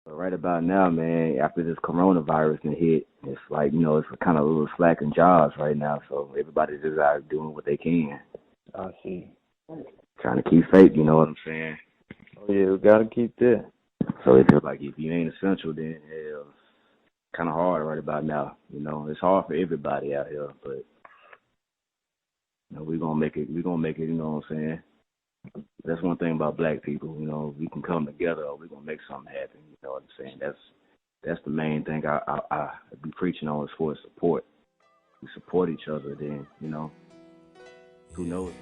But right about now, man, after this coronavirus and hit, it's like, it's kind of a little slack in jobs right now. So everybody's just out doing what they can. I see. Trying to keep faith, you know what I'm saying? Oh, yeah, we got to keep that. So it's just like if you ain't essential, then hell, it's kind of hard right about now. It's hard for everybody out here, but we're gonna make it. We're gonna make it. You know what I'm saying? That's one thing about black people. We can come together. We're gonna make something happen. You know what I'm saying? That's the main thing I be preaching on is for support. We support each other. Then who knows?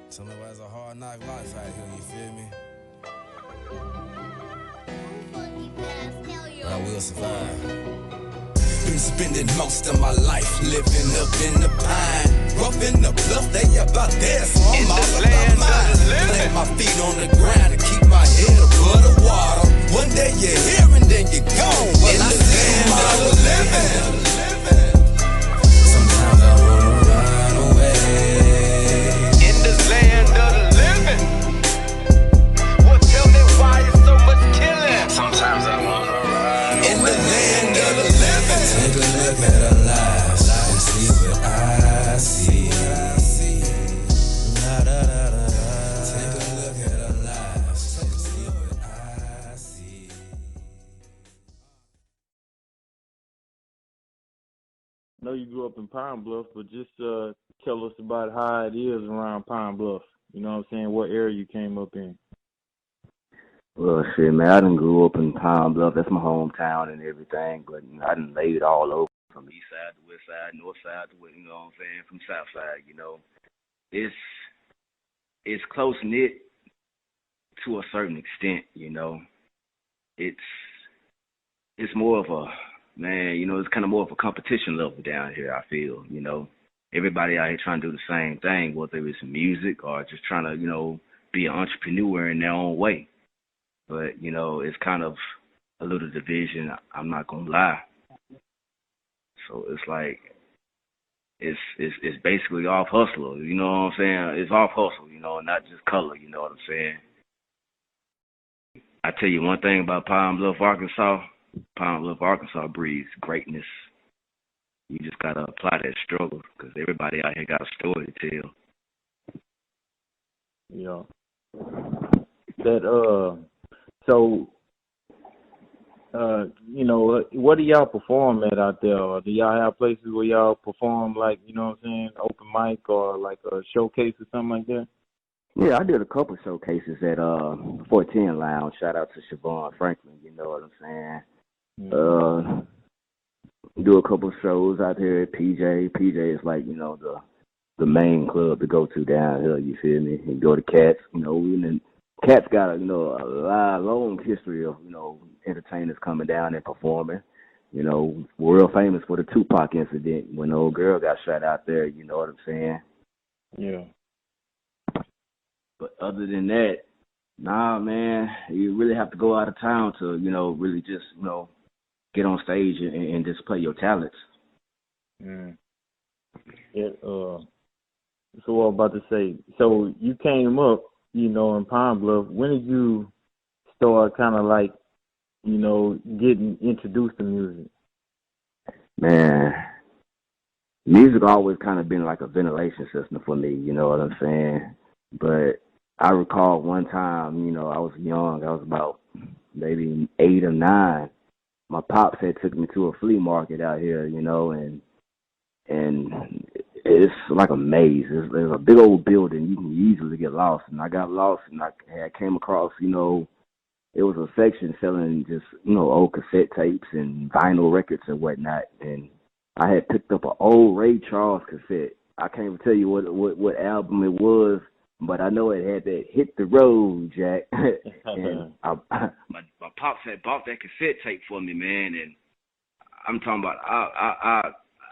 Somebody has a hard knock life out here. You feel me? But I will survive. Been spending most of my life living up in the pine. Rough in the bluff, they about there, so I'm all about mine. Plant my feet on the ground and keep my head above the water. One day you're here and then you're gone. Well, in the land of the living. Sometimes I wanna run away. In the land of the living. Well, tell me why it's so much killing. Sometimes I wanna run away. In the land of the living. Take a look at our lives and see what I see. La, da, da, da, da. Take a look at our lives and see what I see. I know you grew up in Pine Bluff, but just tell us about how it is around Pine Bluff. You know what I'm saying? What area you came up in? Well, shit, man, I done grew up in Pine Bluff. That's my hometown and everything. But I done laid it all over from east side to west side, north side to west. You know what I'm saying? From south side. It's close knit to a certain extent. It's more of a man. It's kind of more of a competition level down here. I feel. Everybody out here trying to do the same thing, whether it's music or just trying to be an entrepreneur in their own way. But, it's kind of a little division, I'm not going to lie. So it's like, it's basically off hustle, you know what I'm saying? It's off hustle, not just color, you know what I'm saying? I tell you one thing about Pine Bluff, Arkansas. Pine Bluff, Arkansas breeds greatness. You just got to apply that struggle because everybody out here got a story to tell. Yeah. So, what do y'all perform at out there? Or do y'all have places where y'all perform, like, you know what I'm saying, open mic or like a showcase or something like that? Yeah, I did a couple showcases at 410 Lounge. Shout out to Siobhan Franklin, you know what I'm saying? Do a couple shows out here at PJ. PJ is like, the main club to go to down here, you feel me? And go to Cats, and Cat's got a long history of entertainers coming down and performing. World famous for the Tupac incident when the old girl got shot out there. You know what I'm saying? Yeah. But other than that, nah, man, you really have to go out of town to really just get on stage and display your talents. Mm. So what I'm about to say. So you came up, in Pine Bluff. When did you start kind of like, getting introduced to music? Man, music always kind of been like a ventilation system for me, you know what I'm saying? But I recall one time, I was young. I was about maybe 8 or 9. My pops had took me to a flea market out here, and it's like a maze. There's a big old building. You can easily get lost. And I got lost, and I came across, it was a section selling just, old cassette tapes and vinyl records and whatnot. And I had picked up an old Ray Charles cassette. I can't even tell you what album it was, but I know it had that Hit the Road, Jack. And my pops had bought that cassette tape for me, man. And I'm talking about,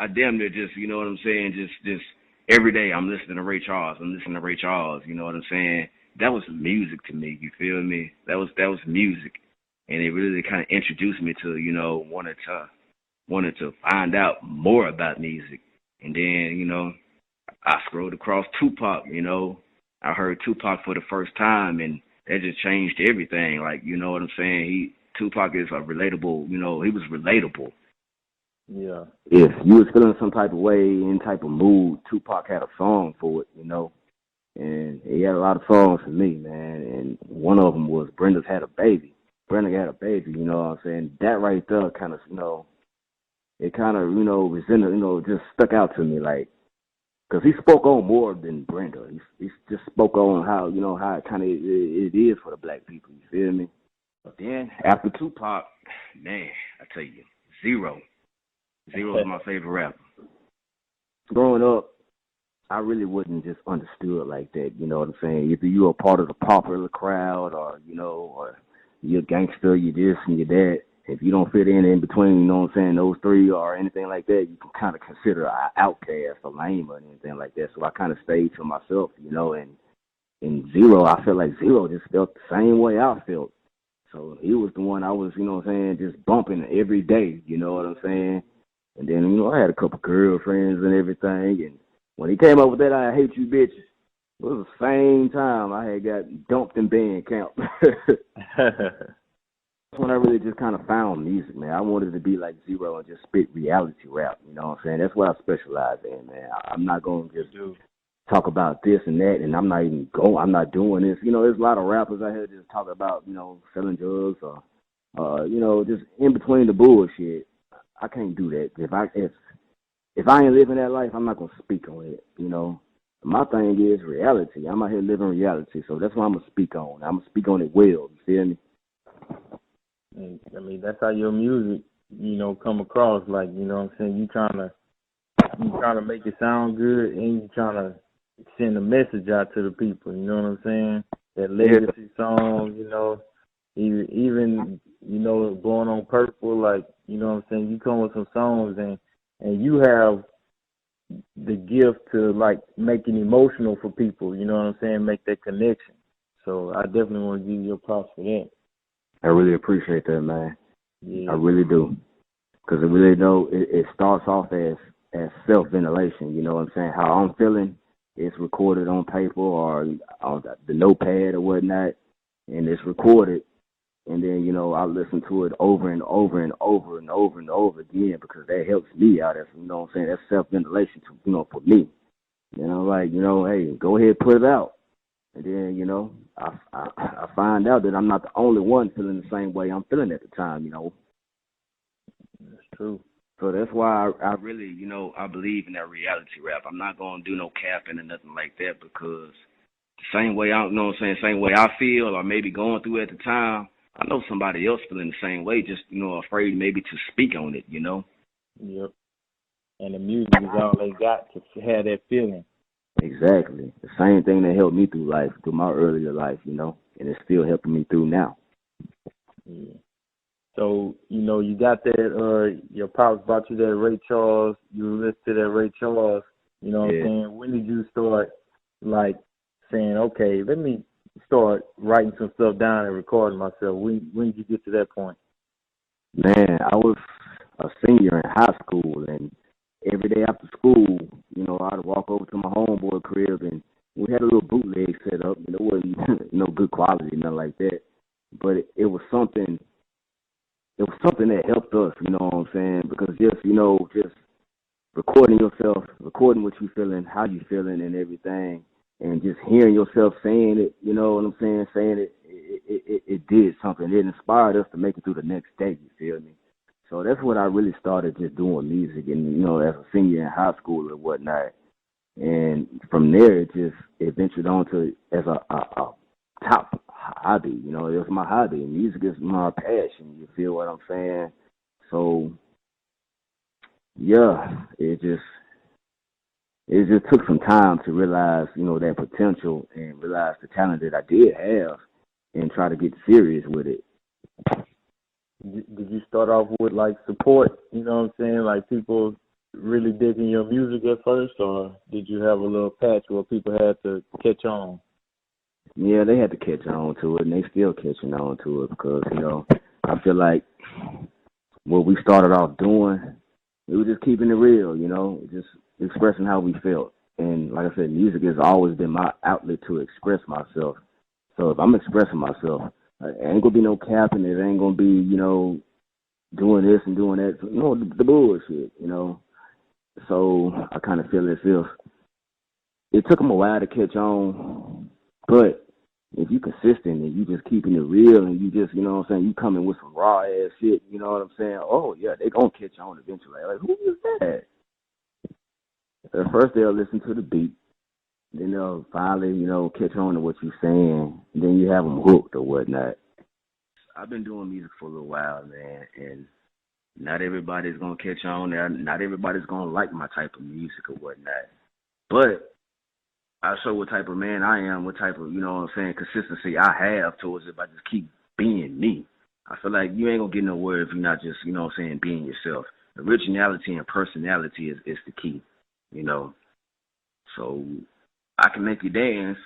I damn near just, you know what I'm saying, just every day I'm listening to Ray Charles. You know what I'm saying? That was music to me, you feel me? That was music. And it really kind of introduced me to, wanted to find out more about music. And then, I scrolled across Tupac, I heard Tupac for the first time, and that just changed everything. Like, you know what I'm saying? Tupac is a relatable, he was relatable. Yeah. If you was feeling some type of way, any type of mood, Tupac had a song for it, And he had a lot of songs for me, man. And one of them was Brenda's Had a Baby. Brenda had a baby, you know what I'm saying? That right there kind of, it kind of, resented, just stuck out to me, like, because he spoke on more than Brenda. He just spoke on how, how it kind of it is for the black people, you feel me? But then, after Tupac, man, I tell you, Zero. Zero is my favorite rapper. Growing up, I really wasn't just understood like that, you know what I'm saying? Either you're a part of the popular crowd or, or you're a gangster, you this and you that. If you don't fit in between, you know what I'm saying, those three or anything like that, you can kind of consider an outcast or lame or anything like that. So I kind of stayed to myself, and in Zero, I felt like Zero just felt the same way I felt. So he was the one I was, you know what I'm saying, just bumping every day, you know what I'm saying? And then, I had a couple girlfriends and everything. And when he came up with that, I Hate You Bitches, it was the same time I had got dumped in band camp. That's when I really just kind of found music, man. I wanted to be like Zero and just spit reality rap, you know what I'm saying? That's what I specialize in, man. I'm not going to just talk about this and that, and I'm not doing this. There's a lot of rappers out here just talk about, selling drugs or, just in between the bullshit. I can't do that. If I ain't living that life, I'm not going to speak on it, My thing is reality. I'm out here living reality, so that's what I'm going to speak on. I'm going to speak on it well, you feel me? And, I mean, that's how your music, come across. Like, you know what I'm saying? You trying to make it sound good, and you trying to send a message out to the people. You know what I'm saying? That legacy song, even Born on Purple. Like, you know what I'm saying? You come with some songs, and you have the gift to like make it emotional for people. You know what I'm saying? Make that connection. So I definitely want to give you props for that. I really appreciate that, man. Yeah. I really do. Because I really know it starts off as self-ventilation, you know what I'm saying? How I'm feeling, it's recorded on paper or on the notepad or whatnot, and it's recorded. And then, I listen to it over and over and over and over and over again because that helps me out. That's, you know what I'm saying? That's self-ventilation, for me. Hey, go ahead, put it out. And then, I find out that I'm not the only one feeling the same way I'm feeling at the time, That's true. So that's why I really, I believe in that reality rap. I'm not going to do no capping or nothing like that because the same way same way I feel or maybe going through at the time, I know somebody else feeling the same way, just, afraid maybe to speak on it, Yep. And the music is all they got to have that feeling. Exactly. The same thing that helped me through life, through my earlier life, and it's still helping me through now. Yeah. So, you got that, your pops bought you that Ray Charles, you listened to that Ray Charles, you know what I'm saying? When did you start, like, saying, okay, let me start writing some stuff down and recording myself? When did you get to that point? Man, I was a senior in high school, and every day after school, I'd walk over to my homeboy crib, and we had a little bootleg set up, and it wasn't, good quality, nothing like that. But it was something that helped us, you know what I'm saying? Because just recording yourself, recording what you feeling, how you feeling and everything, and just hearing yourself saying it, you know what I'm saying? Saying it did something. It inspired us to make it through the next day, you feel me? So that's when I really started just doing music and, as a senior in high school or whatnot. And from there, it ventured on to as a top hobby. It was my hobby. Music is my passion. You feel what I'm saying? So, yeah, it just took some time to realize, that potential and realize the talent that I did have and try to get serious with it. Did you start off with, like, support, you know what I'm saying, like people really digging your music at first, or did you have a little patch where people had to catch on? Yeah, they had to catch on to it, and they still catching on to it because, I feel like what we started off doing, we were just keeping it real, just expressing how we felt. And like I said, music has always been my outlet to express myself. So if I'm expressing myself, Ain't gonna be no capping. It ain't gonna be, doing this and doing that. The bullshit, So I kind of feel as if it took them a while to catch on, but if you consistent and you just keeping it real and you just, you coming with some raw ass shit, you know what I'm saying? Oh yeah, they gonna catch on eventually. Like, who is that? At first they'll listen to the beat, then they'll finally, catch on to what you're saying. And then you have them hooked or whatnot. I've been doing music for a little while, man, and not everybody's gonna catch on. Not everybody's gonna like my type of music or whatnot. But I show what type of man I am, what type of, consistency I have towards it if I just keep being me. I feel like you ain't gonna get nowhere if you're not just, being yourself. Originality and personality is the key, So I can make you dance,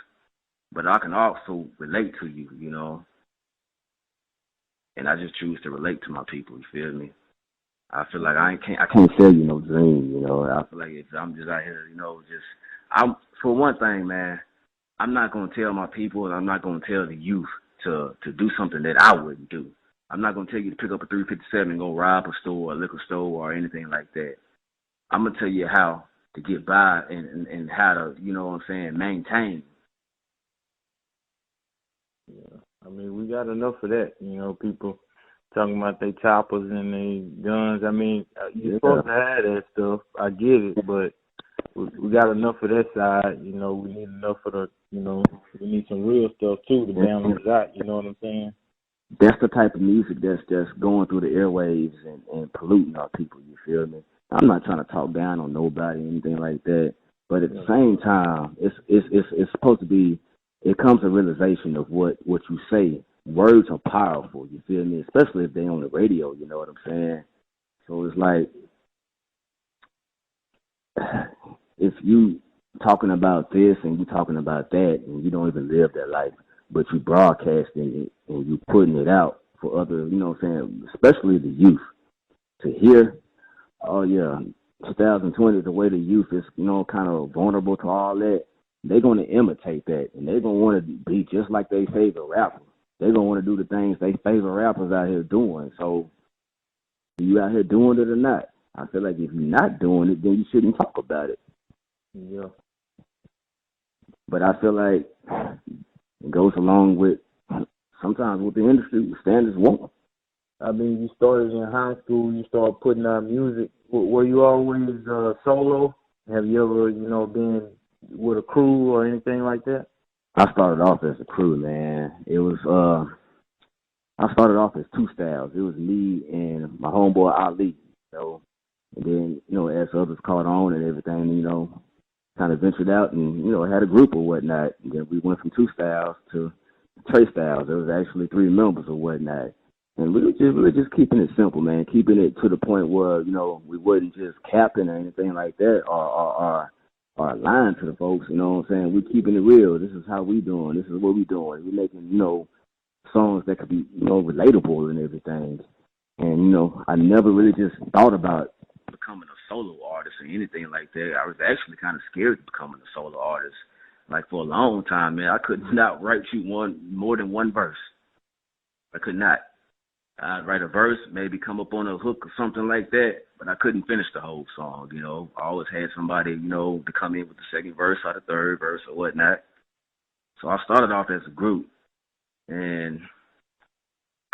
but I can also relate to you, And I just choose to relate to my people, you feel me? I feel like I can't sell you no dream, I feel like if I'm just out here, for one thing, man, I'm not gonna tell my people and I'm not gonna tell the youth to do something that I wouldn't do. I'm not gonna tell you to pick up a 357 and go rob a store or a liquor store or anything like that. I'm gonna tell you how to get by and how to, maintain. Yeah, I mean, we got enough of that, people talking about they choppers and they guns. I mean, you're supposed to have that stuff. I get it, but we got enough of that side. We need enough of the, we need some real stuff too to balance it out. You know what I'm saying? That's the type of music that's just going through the airwaves and polluting our people. You feel me? I'm not trying to talk down on nobody or anything like that, but at the same time, it's supposed to be. It comes a realization of what you say. Words are powerful, you feel me? Especially if they're on the radio, you know what I'm saying? So it's like, if you talking about this and you talking about that and you don't even live that life, but you broadcasting it and you putting it out for other, especially the youth to hear, oh yeah, 2020, the way the youth is, kind of vulnerable to all that, they're going to imitate that and they're going to want to be just like their favorite rapper. They're going to want to do the things they favorite rappers out here doing. So, are you out here doing it or not? I feel like if you're not doing it, then you shouldn't talk about it. Yeah. But I feel like it goes along with sometimes what the industry standards want. I mean, you started in high school, you started putting out music. Were you always solo? Have you ever, been with a crew or anything like that? I started off as a crew, man. It was, I started off as two styles. It was me and my homeboy Ali. So, and then, as others caught on and everything, kind of ventured out and, had a group or whatnot. And then we went from two styles to Trey styles. There was actually three members or whatnot. And we were just keeping it simple, man. Keeping it to the point where, we wasn't just capping or anything like that or lying to the folks, you know what I'm saying? We're keeping it real. This is how we doing. This is what we doing. We're making, songs that could be, relatable and everything. And, I never really just thought about becoming a solo artist or anything like that. I was actually kind of scared of becoming a solo artist. Like, for a long time, man, I could not write you more than one verse. I could not. I'd write a verse, maybe come up on a hook or something like that, but I couldn't finish the whole song, I always had somebody, to come in with the second verse or the third verse or whatnot. So I started off as a group, and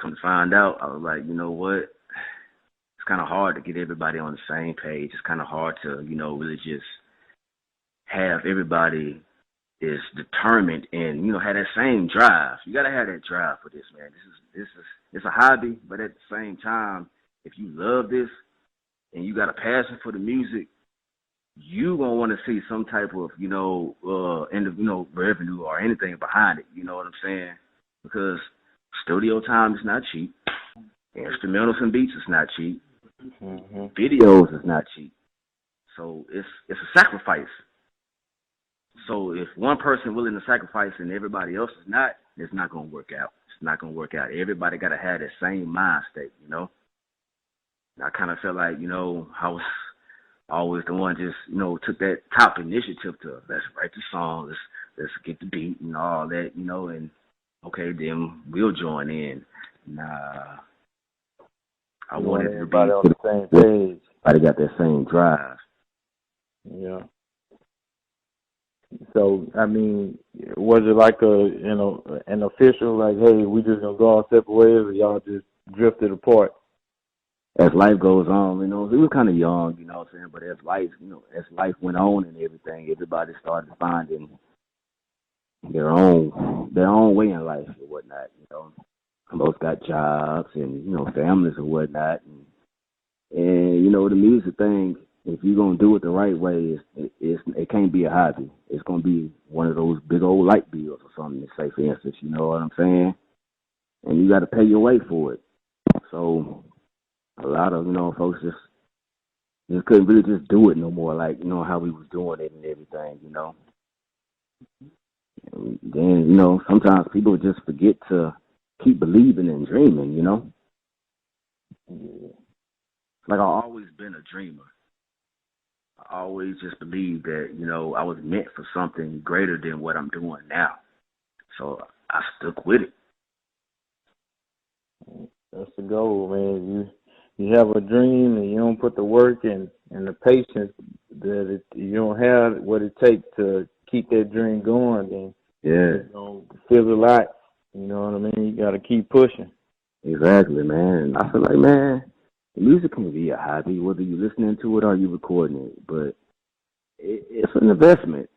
come to find out, I was like, you know what? It's kind of hard to get everybody on the same page. It's kind of hard to, really just have everybody is determined and, have that same drive. You got to have that drive for this, man. It's a hobby, but at the same time, if you love this and you got a passion for the music, you going to want to see some type of, revenue or anything behind it. You know what I'm saying? Because studio time is not cheap. Instrumentals and beats is not cheap. Mm-hmm. Videos is not cheap. So it's a sacrifice. So if one person willing to sacrifice and everybody else is not, it's not going to work out. It's not going to work out. Everybody got to have that same mind state, And I kind of felt like, I was always the one just, took that top initiative to let's write the song, let's get the beat and all that, and okay, then we'll join in. Nah, I You want wanted it to everybody be on the same page. everybody got that same drive. Yeah. So I mean, was it like an official, like, hey, we just gonna go our separate ways, or y'all just drifted apart? As life goes on, we were kind of young, what I'm saying. But as life went on and everything, everybody started finding their own way in life and whatnot. Most got jobs and families and whatnot, and the music thing. If you're gonna do it the right way, it can't be a hobby. It's gonna be one of those big old light bills or something. To say, for instance, you know what I'm saying, and you got to pay your way for it. So a lot of folks just couldn't really just do it no more, like how we was doing it and everything. And then sometimes people just forget to keep believing and dreaming. Like, I've always been a dreamer. I always just believed that I was meant for something greater than what I'm doing now. So I stuck with it. That's the goal, man. You have a dream and you don't put the work and the patience you don't have what it takes to keep that dream going, then Yeah. feel a lot. You know what I mean? You got to keep pushing. Exactly, man. I feel like, man, the music can be a hobby, whether you're listening to it or you're recording it. But it's an investment.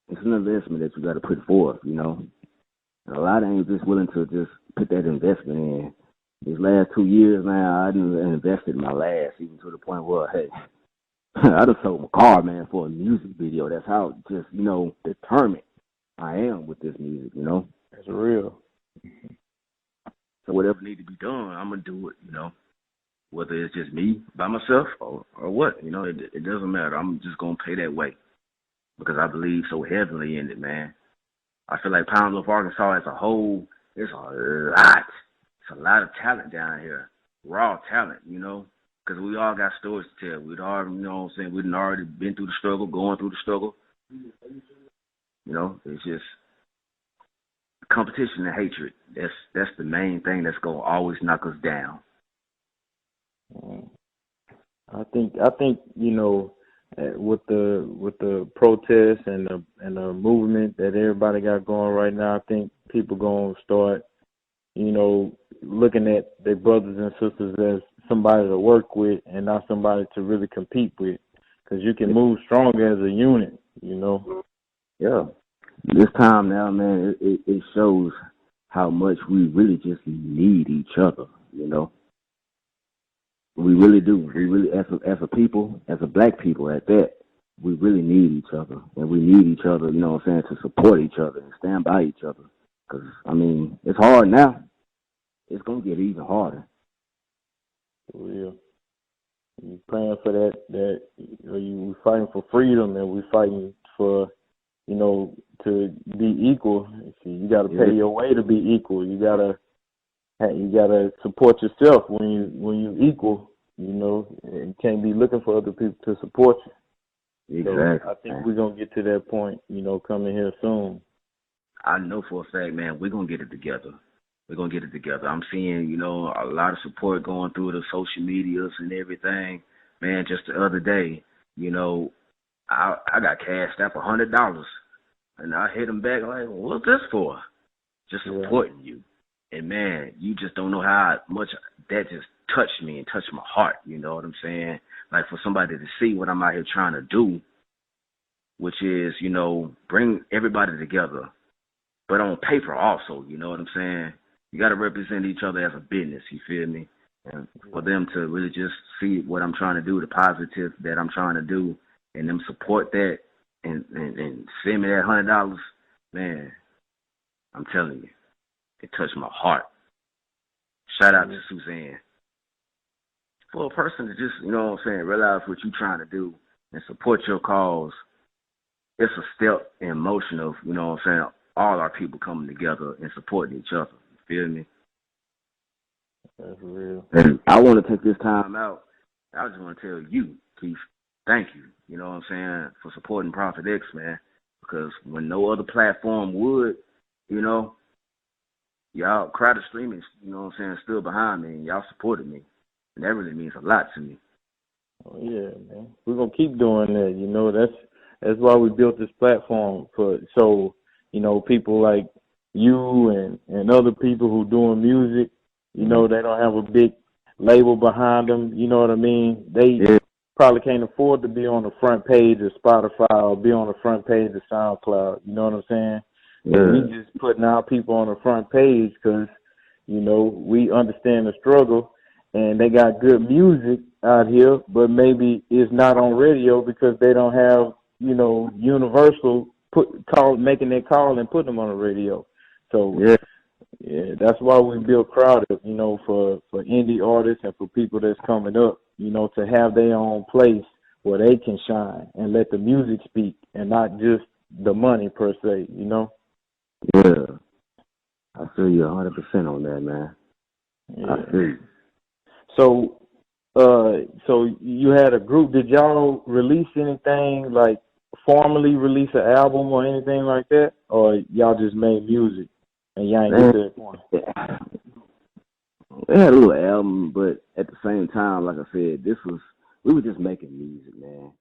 It's an investment that you got to put forth, And a lot of ain't just willing to just put that investment in. These last 2 years now, I done invested my last, even to the point where, hey, I just sold my car, man, for a music video. That's how just, determined I am with this music, That's real. So whatever need to be done, I'm going to do it, Whether it's just me by myself or what, it doesn't matter. I'm just going to pay that way because I believe so heavily in it, man. I feel like Pound Bluff, Arkansas as a whole, it's a lot of talent down here, raw talent, because we all got stories to tell. We'd already, we'd already been through the struggle, going through the struggle. It's just competition and hatred. That's the main thing that's gonna always knock us down. I think with the protests and the movement that everybody got going right now, I think people gonna start looking at their brothers and sisters as somebody to work with and not somebody to really compete with, because you can move stronger as a unit. Yeah. This time now, man, it shows how much we really just need each other. We really do. We really, as a people, as a black people at that, we really need each other, and we need each other. To support each other and stand by each other. Because it's hard now. It's gonna get even harder. For real. You praying for that you fighting for freedom, and we fighting for to be equal. See, you got to pay your way to be equal. You gotta support yourself when you equal. You can't be looking for other people to support you. Exactly. So I think we're gonna get to that point. Coming here soon. I know for a fact, man, we're gonna get it together. We're gonna get it together. I'm seeing, a lot of support going through the social medias and everything. Man, just the other day, I got cashed out for $100, and I hit them back like, "What's this for?" Just supporting you, and man, you just don't know how much that just touched me and touched my heart. You know what I'm saying? Like, for somebody to see what I'm out here trying to do, which is, bring everybody together, but on paper also. You know what I'm saying? You got to represent each other as a business. You feel me? And for them to really just see what I'm trying to do, the positive that I'm trying to do, and them support that and send me that $100, man, I'm telling you, it touched my heart. Shout out to Suzanne. For a person to just, realize what you're trying to do and support your cause, it's a step in motion of, all our people coming together and supporting each other. You feel me? That's real. And I want to take this time out. I just want to tell you, Keith, thank you, for supporting Prophet X, man. Because when no other platform would, y'all crowd of streaming, you know what I'm saying, stood behind me and y'all supported me. And that really means a lot to me. Oh, yeah, man. We're gonna keep doing that. You know, that's why we built this platform so you know people like you and other people who doing music. You know, they don't have a big label behind them. You know what I mean? They probably can't afford to be on the front page of Spotify or be on the front page of SoundCloud. You know what I'm saying? Yeah. And we just putting our people on the front page because, you know, we understand the struggle and they got good music out here, but maybe it's not on radio because they don't have, you know, Universal making their call and putting them on the radio. So yeah, that's why we build Crowded, you know, for indie artists and for people that's coming up, you know, to have their own place where they can shine and let the music speak and not just the money per se, you know? Yeah. I feel you 100% on that, man. Yeah. I feel you. So you had a group. Did y'all release anything, like formally release an album or anything like that? Or y'all just made music and y'all ain't get to that point? We had a little album, but at the same time, like I said, we were just making music, man.